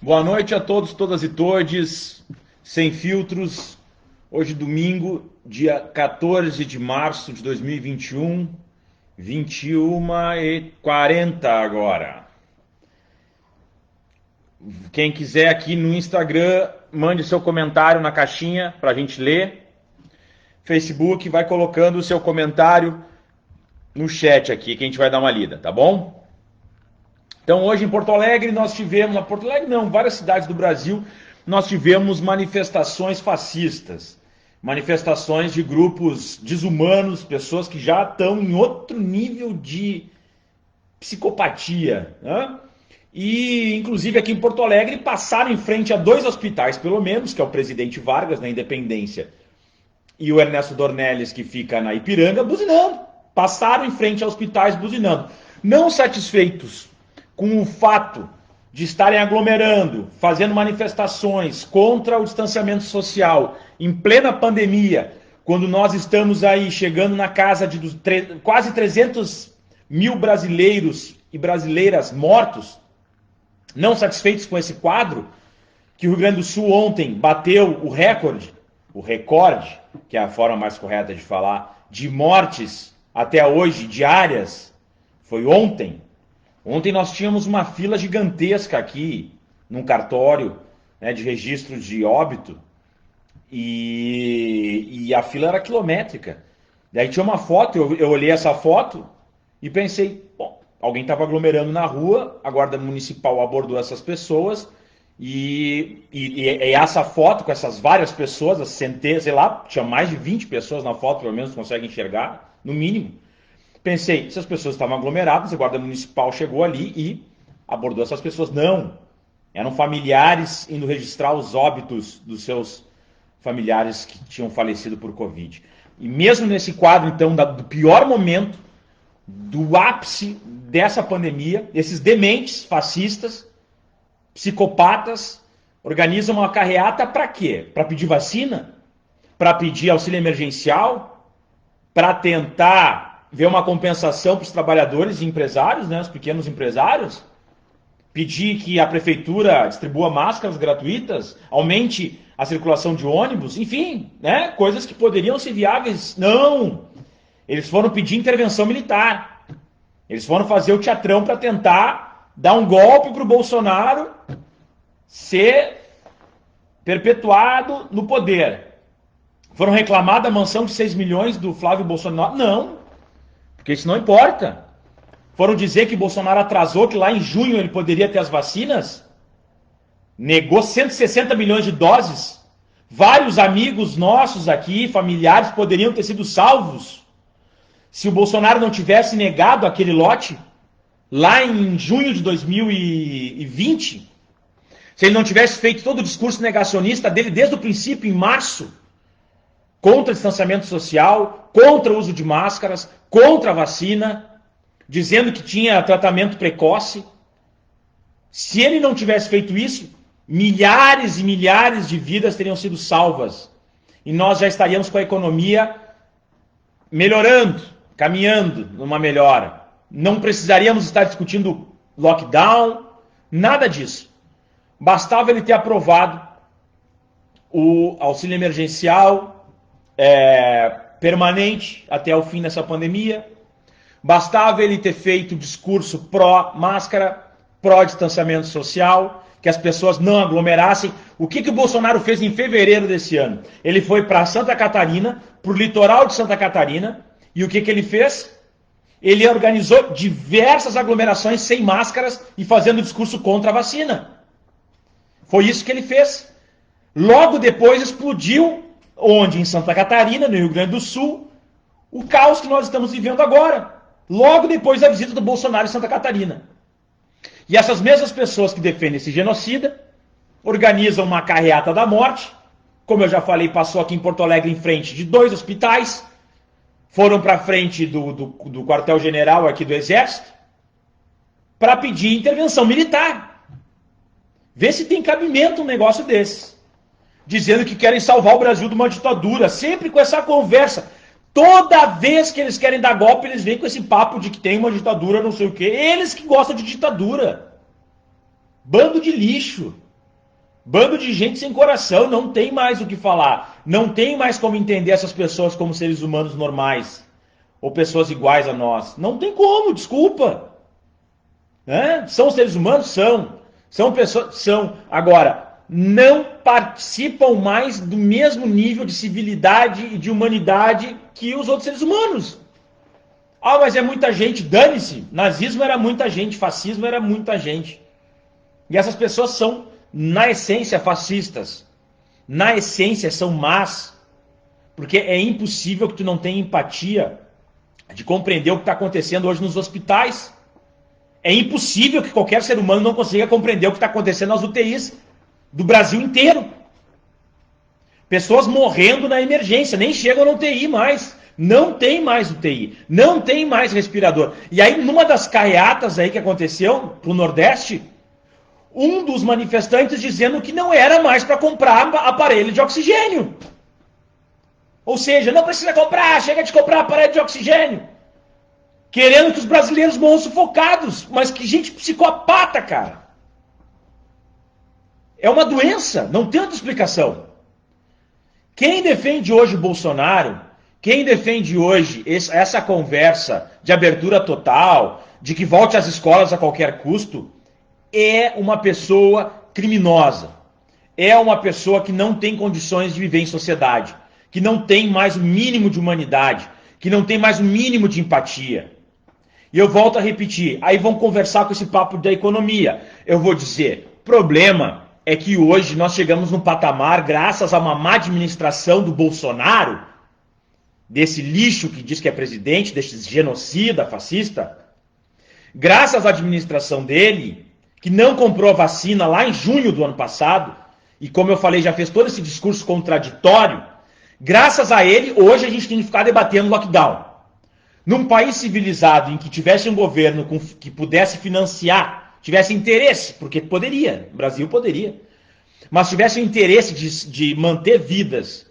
Boa noite a todos, todas e todes, sem filtros. Hoje, domingo, dia 14 de março de 2021, 21h40 agora. Quem quiser aqui no Instagram, mande seu comentário na caixinha para a gente ler. Facebook, vai colocando o seu comentário no chat aqui, que a gente vai dar uma lida, tá bom? Então hoje em Porto Alegre nós tivemos, várias cidades do Brasil, nós tivemos manifestações fascistas, manifestações de grupos desumanos, pessoas que já estão em outro nível de psicopatia, né? E inclusive aqui em Porto Alegre passaram em frente a 2 hospitais, pelo menos, que é o Presidente Vargas, na Independência, e o Ernesto Dornelles, que fica na Ipiranga, buzinando. Passaram em frente a hospitais buzinando. Não satisfeitos com o fato de estarem aglomerando, fazendo manifestações contra o distanciamento social em plena pandemia, quando nós estamos aí chegando na casa de quase 300 mil brasileiros e brasileiras mortos, não satisfeitos com esse quadro, que o Rio Grande do Sul ontem bateu o recorde, que é a forma mais correta de falar, de mortes até hoje diárias, foi ontem. Ontem nós tínhamos uma fila gigantesca aqui, num cartório, né, de registro de óbito, e a fila era quilométrica. Daí tinha uma foto, eu olhei essa foto e pensei, bom, alguém estava aglomerando na rua, a Guarda Municipal abordou essas pessoas, e essa foto com essas várias pessoas, as centenas, sei lá, tinha mais de 20 pessoas na foto, pelo menos consegue enxergar, no mínimo. Pensei, se as pessoas estavam aglomeradas, a Guarda Municipal chegou ali e abordou essas pessoas. Não, eram familiares indo registrar os óbitos dos seus familiares que tinham falecido por Covid. E mesmo nesse quadro, então, do pior momento, do ápice dessa pandemia, esses dementes fascistas, psicopatas, organizam uma carreata para quê? Para pedir vacina? Para pedir auxílio emergencial? Para tentar ver uma compensação para os trabalhadores e empresários, né, os pequenos empresários, pedir que a prefeitura distribua máscaras gratuitas, aumente a circulação de ônibus, enfim, né, coisas que poderiam ser viáveis. Não! Eles foram pedir intervenção militar. Eles foram fazer o teatrão para tentar dar um golpe para o Bolsonaro ser perpetuado no poder. Foram reclamar da mansão de 6 milhões do Flávio Bolsonaro? Não! Porque isso não importa. Foram dizer que Bolsonaro atrasou, que lá em junho ele poderia ter as vacinas. Negou 160 milhões de doses. Vários amigos nossos aqui, familiares, poderiam ter sido salvos se o Bolsonaro não tivesse negado aquele lote lá em junho de 2020. Se ele não tivesse feito todo o discurso negacionista dele desde o princípio, em março, contra o distanciamento social, contra o uso de máscaras, contra a vacina, dizendo que tinha tratamento precoce. Se ele não tivesse feito isso, milhares e milhares de vidas teriam sido salvas. E nós já estaríamos com a economia melhorando, caminhando numa melhora. Não precisaríamos estar discutindo lockdown, nada disso. Bastava ele ter aprovado o auxílio emergencial permanente até o fim dessa pandemia. Bastava ele ter feito discurso pró-máscara, pró-distanciamento social, que as pessoas não aglomerassem. O que o Bolsonaro fez em fevereiro desse ano? Ele foi para Santa Catarina, para o litoral de Santa Catarina, e o que ele fez? Ele organizou diversas aglomerações sem máscaras e fazendo discurso contra a vacina. Foi isso que ele fez. Logo depois explodiu, onde? Em Santa Catarina, no Rio Grande do Sul, o caos que nós estamos vivendo agora. Logo depois da visita do Bolsonaro em Santa Catarina. E essas mesmas pessoas que defendem esse genocida organizam uma carreata da morte como eu já falei, passou aqui em Porto Alegre em frente de 2 hospitais, foram para frente do quartel-general aqui do Exército, para pedir intervenção militar. Vê se tem cabimento um negócio desse. Dizendo que querem salvar o Brasil de uma ditadura, sempre com essa conversa. Toda vez que eles querem dar golpe, eles vêm com esse papo de que tem uma ditadura, não sei o quê. Eles que gostam de ditadura. Bando de lixo. Bando de gente sem coração. Não tem mais o que falar. Não tem mais como entender essas pessoas como seres humanos normais. Ou pessoas iguais a nós. Não tem como, desculpa. São seres humanos? São. São pessoas? São. Agora, não participam mais do mesmo nível de civilidade e de humanidade que os outros seres humanos. Ah, mas é muita gente. Dane-se. Nazismo era muita gente. Fascismo era muita gente. E essas pessoas são, na essência, fascistas. Na essência, são más. Porque é impossível que tu não tenha empatia de compreender o que está acontecendo hoje nos hospitais. É impossível que qualquer ser humano não consiga compreender o que está acontecendo nas UTIs do Brasil inteiro. Pessoas morrendo na emergência, nem chegam na UTI mais. Não tem mais UTI, não tem mais respirador. E aí, numa das carreatas aí que aconteceu pro Nordeste, um dos manifestantes dizendo que não era mais para comprar aparelho de oxigênio. Ou seja, não precisa comprar, chega de comprar aparelho de oxigênio. Querendo que os brasileiros morram sufocados. Mas que gente psicopata, cara. É uma doença, não tem outra explicação. Quem defende hoje o Bolsonaro, quem defende hoje essa conversa de abertura total, de que volte às escolas a qualquer custo, é uma pessoa criminosa. É uma pessoa que não tem condições de viver em sociedade, que não tem mais o mínimo de humanidade, que não tem mais o mínimo de empatia. E eu volto a repetir, aí vão conversar com esse papo da economia. Eu vou dizer, problema é que hoje nós chegamos num patamar, graças a uma má administração do Bolsonaro, desse lixo que diz que é presidente, desse genocida fascista, graças à administração dele, que não comprou a vacina lá em junho do ano passado, e como eu falei, já fez todo esse discurso contraditório, graças a ele, hoje a gente tem que ficar debatendo lockdown. Num país civilizado em que tivesse um governo que pudesse financiar, tivesse interesse, porque poderia, o Brasil poderia, mas tivesse o interesse de manter vidas,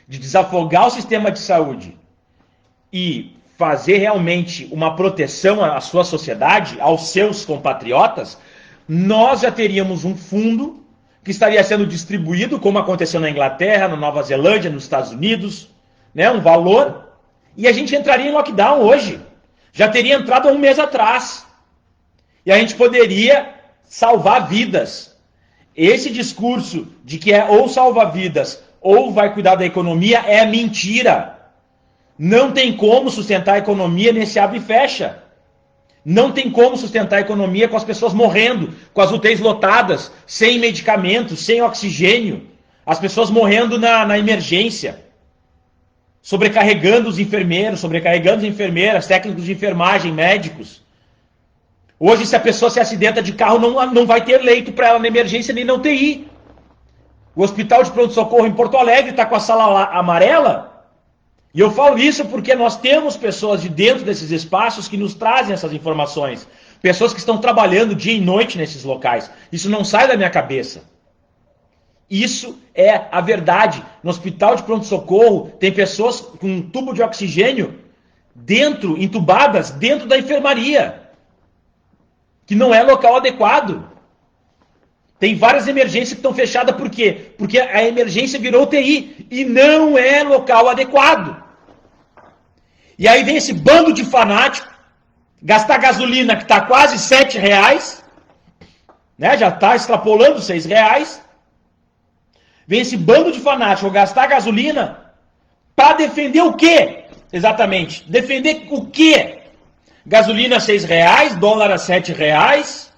de desafogar o sistema de saúde e fazer realmente uma proteção à sua sociedade, aos seus compatriotas, nós já teríamos um fundo que estaria sendo distribuído, como aconteceu na Inglaterra, na Nova Zelândia, nos Estados Unidos, né, um valor, e a gente entraria em lockdown hoje. Já teria entrado há um mês atrás. E a gente poderia salvar vidas. Esse discurso de que é ou salva vidas ou vai cuidar da economia é mentira. Não tem como sustentar a economia nesse abre e fecha. Não tem como sustentar a economia com as pessoas morrendo, com as UTIs lotadas, sem medicamentos, sem oxigênio, as pessoas morrendo na emergência, sobrecarregando os enfermeiros, sobrecarregando as enfermeiras, técnicos de enfermagem, médicos. Hoje, se a pessoa se acidenta de carro, não vai ter leito para ela na emergência nem na UTI. O Hospital de Pronto-Socorro em Porto Alegre está com a sala amarela. E eu falo isso porque nós temos pessoas de dentro desses espaços que nos trazem essas informações. Pessoas que estão trabalhando dia e noite nesses locais. Isso não sai da minha cabeça. Isso é a verdade. No Hospital de Pronto-Socorro tem pessoas com um tubo de oxigênio dentro, entubadas, dentro da enfermaria. Que não é local adequado. Tem várias emergências que estão fechadas, por quê? Porque a emergência virou UTI e não é local adequado. E aí vem esse bando de fanático, gastar gasolina que está quase R$7, né? Já está extrapolando R$6. Vem esse bando de fanático gastar gasolina para defender o quê? Exatamente. Defender o quê? Gasolina R$6, dólar a R$7.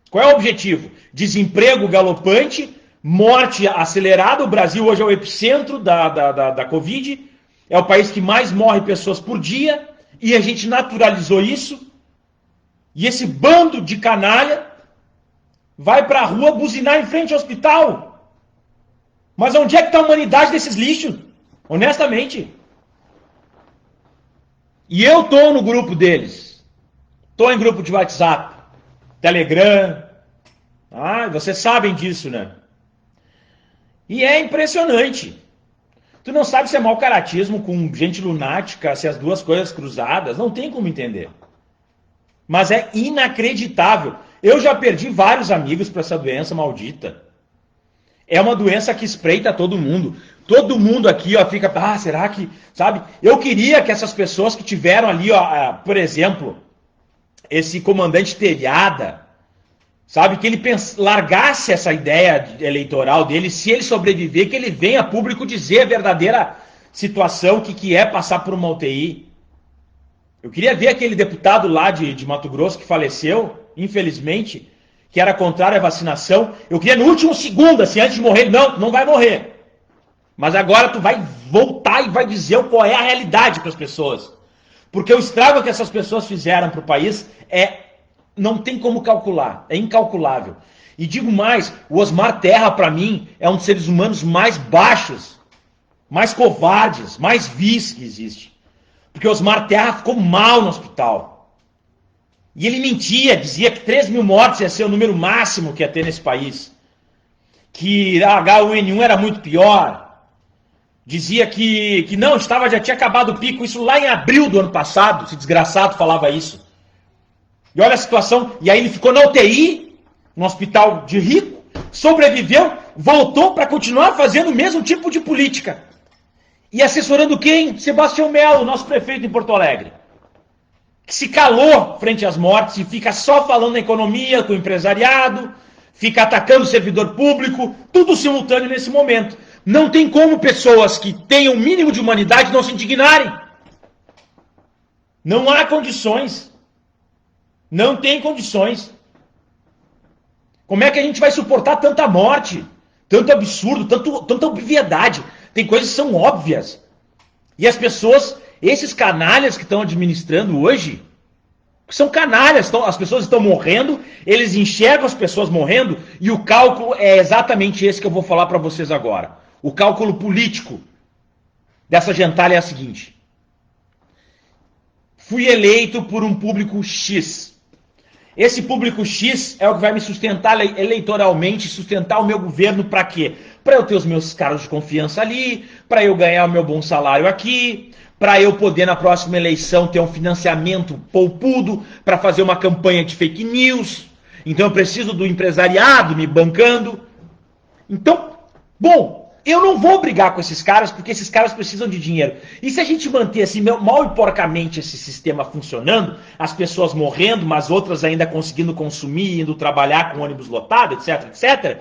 Qual é o objetivo? Desemprego galopante, morte acelerada. O Brasil hoje é o epicentro da Covid. É o país que mais morre pessoas por dia. E a gente naturalizou isso. E esse bando de canalha vai para a rua buzinar em frente ao hospital. Mas onde é que está a humanidade desses lixos? Honestamente. E eu tô no grupo deles. Tô em grupo de WhatsApp, Telegram. Vocês sabem disso, né? E é impressionante. Tu não sabe se é mau caratismo com gente lunática, se as duas coisas cruzadas. Não tem como entender. Mas é inacreditável. Eu já perdi vários amigos para essa doença maldita. É uma doença que espreita todo mundo. Todo mundo aqui, ó, fica, será que, sabe? Eu queria que essas pessoas que tiveram ali, ó, por exemplo, esse comandante Telhada, sabe, que ele largasse essa ideia eleitoral dele, se ele sobreviver, que ele venha a público dizer a verdadeira situação, que é passar por uma UTI. Eu queria ver aquele deputado lá de Mato Grosso que faleceu, infelizmente, que era contrário à vacinação. Eu queria no último segundo, assim, antes de morrer, não vai morrer. Mas agora tu vai voltar e vai dizer qual é a realidade para as pessoas. Porque o estrago que essas pessoas fizeram para o país não tem como calcular, é incalculável. E digo mais, o Osmar Terra, para mim, é um dos seres humanos mais baixos, mais covardes, mais vis que existe. Porque o Osmar Terra ficou mal no hospital. E ele mentia, dizia que 3 mil mortes ia ser o número máximo que ia ter nesse país. Que a H1N1 era muito pior. Dizia que não, já tinha acabado o pico. Isso lá em abril do ano passado, esse desgraçado falava isso. E olha a situação, e aí ele ficou na UTI, no hospital de rico, sobreviveu, voltou para continuar fazendo o mesmo tipo de política. E assessorando quem? Sebastião Melo, nosso prefeito em Porto Alegre. Que se calou frente às mortes e fica só falando na economia, com o empresariado, fica atacando o servidor público, tudo simultâneo nesse momento. Não tem como pessoas que tenham o mínimo de humanidade não se indignarem. Não há condições. Não tem condições. Como é que a gente vai suportar tanta morte? Tanto absurdo, tanta obviedade. Tem coisas que são óbvias. E as pessoas, esses canalhas que estão administrando hoje, são canalhas, as pessoas estão morrendo, eles enxergam as pessoas morrendo, e o cálculo é exatamente esse que eu vou falar para vocês agora. O cálculo político dessa gentalha é a seguinte. Fui eleito por um público X. Esse público X é o que vai me sustentar eleitoralmente, sustentar o meu governo para quê? Para eu ter os meus cargos de confiança ali, para eu ganhar o meu bom salário aqui, para eu poder na próxima eleição ter um financiamento poupudo para fazer uma campanha de fake news. Então eu preciso do empresariado me bancando. Então, bom, eu não vou brigar com esses caras, porque esses caras precisam de dinheiro. E se a gente manter assim, mal e porcamente esse sistema funcionando, as pessoas morrendo, mas outras ainda conseguindo consumir, indo trabalhar com ônibus lotado, etc, etc.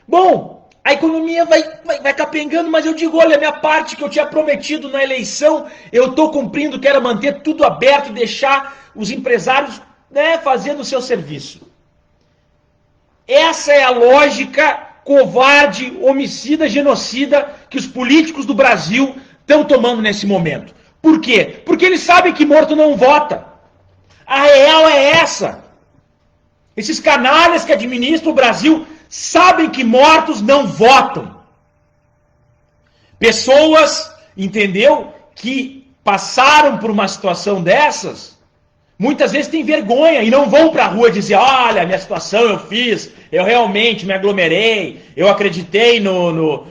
Bom, a economia vai capengando, mas eu digo, olha, a minha parte que eu tinha prometido na eleição, eu estou cumprindo, que era manter tudo aberto e deixar os empresários, né, fazendo o seu serviço. Essa é a lógica covarde, homicida, genocida que os políticos do Brasil estão tomando nesse momento. Por quê? Porque eles sabem que morto não vota. A real é essa. Esses canalhas que administram o Brasil sabem que mortos não votam. Pessoas, entendeu? Que passaram por uma situação dessas, muitas vezes têm vergonha e não vão para a rua dizer, olha, minha situação eu fiz, eu realmente me aglomerei, eu acreditei no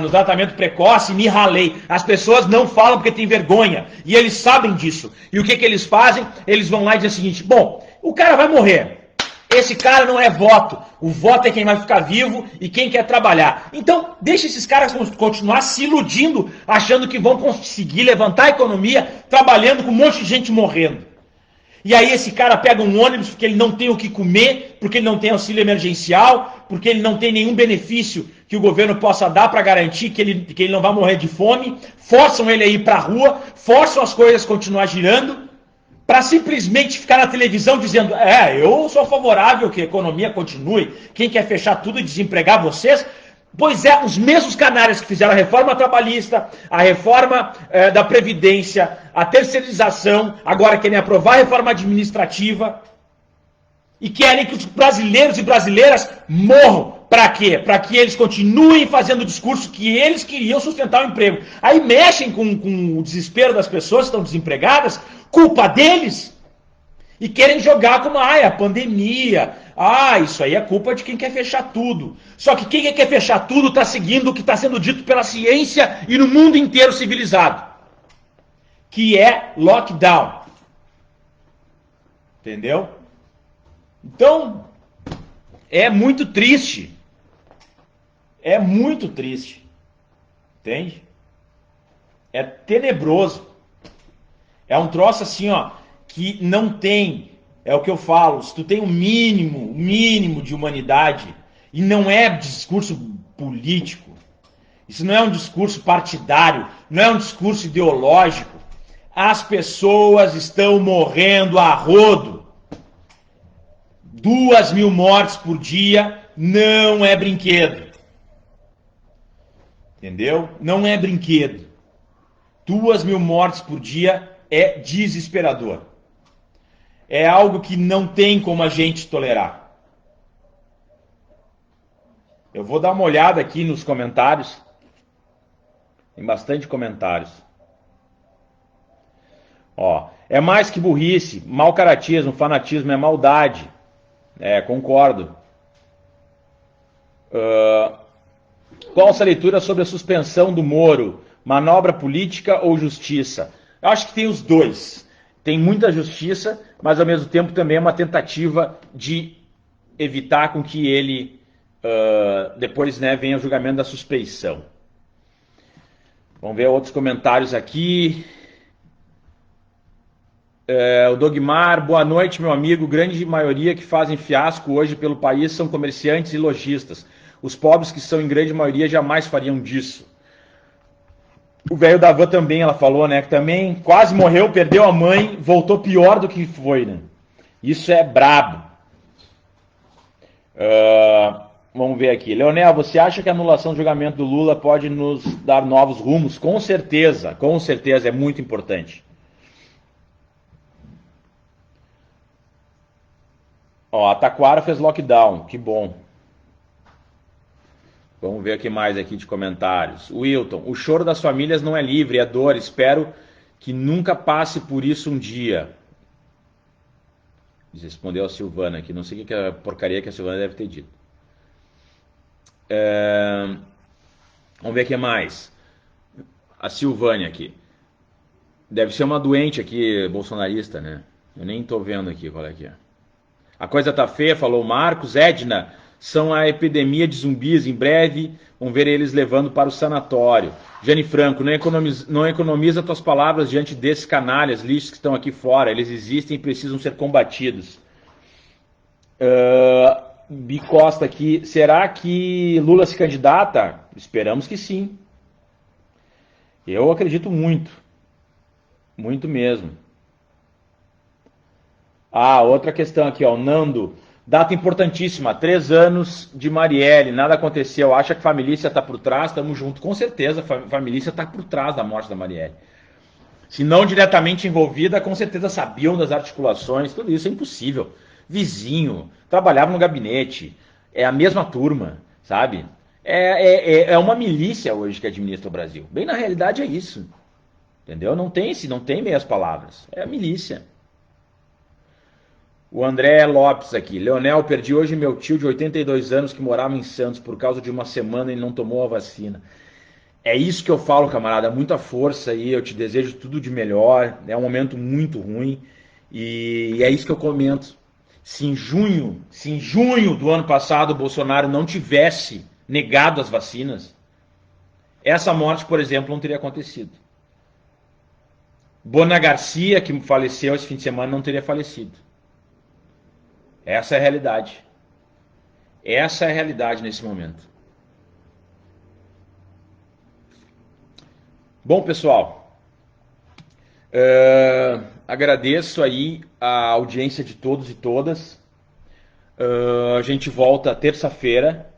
tratamento precoce e me ralei. As pessoas não falam porque têm vergonha e eles sabem disso. E o que eles fazem? Eles vão lá e dizem o seguinte, bom, o cara vai morrer. Esse cara não é voto. O voto é quem vai ficar vivo e quem quer trabalhar. Então, deixa esses caras continuar se iludindo, achando que vão conseguir levantar a economia trabalhando com um monte de gente morrendo. E aí esse cara pega um ônibus porque ele não tem o que comer, porque ele não tem auxílio emergencial, porque ele não tem nenhum benefício que o governo possa dar para garantir que ele não vai morrer de fome, forçam ele a ir para a rua, forçam as coisas a continuar girando, para simplesmente ficar na televisão dizendo, eu sou favorável que a economia continue, quem quer fechar tudo e desempregar vocês? Pois é, os mesmos canalhas que fizeram a reforma trabalhista, a reforma da Previdência, a terceirização, agora querem aprovar a reforma administrativa e querem que os brasileiros e brasileiras morram. Para quê? Para que eles continuem fazendo o discurso que eles queriam sustentar o emprego. Aí mexem com o desespero das pessoas que estão desempregadas, culpa deles, e querem jogar como, é a pandemia, isso aí é culpa de quem quer fechar tudo. Só que quem quer fechar tudo está seguindo o que está sendo dito pela ciência e no mundo inteiro civilizado, que é lockdown. Entendeu? Então, é muito triste. É muito triste. Entende? É tenebroso. É um troço assim, que não tem, é o que eu falo, se tu tem um mínimo de humanidade, e não é discurso político, isso não é um discurso partidário, não é um discurso ideológico, as pessoas estão morrendo a rodo. 2.000 mortes por dia não é brinquedo. Entendeu? Não é brinquedo. 2.000 mortes por dia é desesperador. É algo que não tem como a gente tolerar. Eu vou dar uma olhada aqui nos comentários. Tem bastante comentários. É mais que burrice, mau caratismo, fanatismo, é maldade. Concordo. Qual a sua leitura sobre a suspensão do Moro? Manobra política ou justiça? Eu acho que tem os dois. Tem muita justiça, mas ao mesmo tempo também é uma tentativa de evitar com que ele depois venha o julgamento da suspeição. Vamos ver outros comentários aqui. O Dogmar, boa noite, meu amigo. Grande maioria que fazem fiasco hoje pelo país são comerciantes e lojistas. Os pobres, que são em grande maioria, jamais fariam disso. O velho da van também, ela falou, né? Que também quase morreu, perdeu a mãe, voltou pior do que foi, né? Isso é brabo. Vamos ver aqui. Leonel, você acha que a anulação do julgamento do Lula pode nos dar novos rumos? Com certeza, é muito importante. A Taquara fez lockdown, que bom. Vamos ver o que mais aqui de comentários. Wilton, o choro das famílias não é livre, é dor. Espero que nunca passe por isso um dia. Respondeu a Silvana aqui. Não sei o que é a porcaria que a Silvana deve ter dito. Vamos ver o que mais. A Silvânia aqui. Deve ser uma doente aqui, bolsonarista, né? Eu nem tô vendo aqui qual é que é. A coisa tá feia, falou Marcos. Edna, são a epidemia de zumbis. Em breve vão ver eles levando para o sanatório. Jane Franco, não economiza tuas palavras diante desses canalhas, lixos que estão aqui fora. Eles existem e precisam ser combatidos. Bicosta aqui, será que Lula se candidata? Esperamos que sim. Eu acredito muito. Muito mesmo. Outra questão aqui, Nando. Data importantíssima, 3 anos de Marielle, nada aconteceu. Acha que a família está por trás? Estamos juntos, com certeza. A família está por trás da morte da Marielle. Se não diretamente envolvida, com certeza sabiam das articulações, tudo isso é impossível. Vizinho, trabalhava no gabinete, é a mesma turma, sabe? É uma milícia hoje que administra o Brasil. Bem, na realidade é isso. Entendeu? Não tem meias palavras. É a milícia. O André Lopes aqui. Leonel, perdi hoje meu tio de 82 anos que morava em Santos por causa de uma semana e não tomou a vacina. É isso que eu falo, camarada. Muita força aí. Eu te desejo tudo de melhor. É um momento muito ruim. E é isso que eu comento. Se em junho do ano passado o Bolsonaro não tivesse negado as vacinas, essa morte, por exemplo, não teria acontecido. Bona Garcia, que faleceu esse fim de semana, não teria falecido. Essa é a realidade. Essa é a realidade nesse momento. Bom, pessoal, agradeço aí a audiência de todos e todas. A gente volta terça-feira,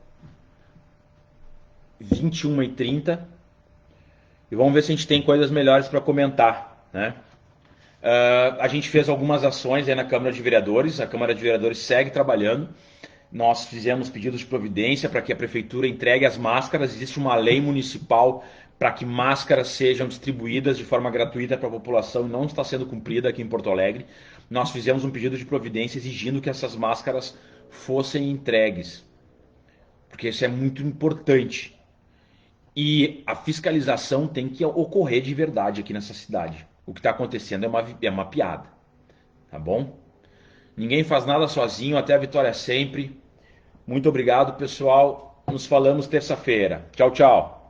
21h30, e vamos ver se a gente tem coisas melhores para comentar, né? A gente fez algumas ações aí na Câmara de Vereadores, a Câmara de Vereadores segue trabalhando. Nós fizemos pedidos de providência para que a prefeitura entregue as máscaras. Existe uma lei municipal para que máscaras sejam distribuídas de forma gratuita para a população e não está sendo cumprida aqui em Porto Alegre. Nós fizemos um pedido de providência exigindo que essas máscaras fossem entregues, porque isso é muito importante. E a fiscalização tem que ocorrer de verdade aqui nessa cidade. O que está acontecendo é uma piada, tá bom? Ninguém faz nada sozinho, até a vitória sempre. Muito obrigado, pessoal. Nos falamos terça-feira. Tchau, tchau.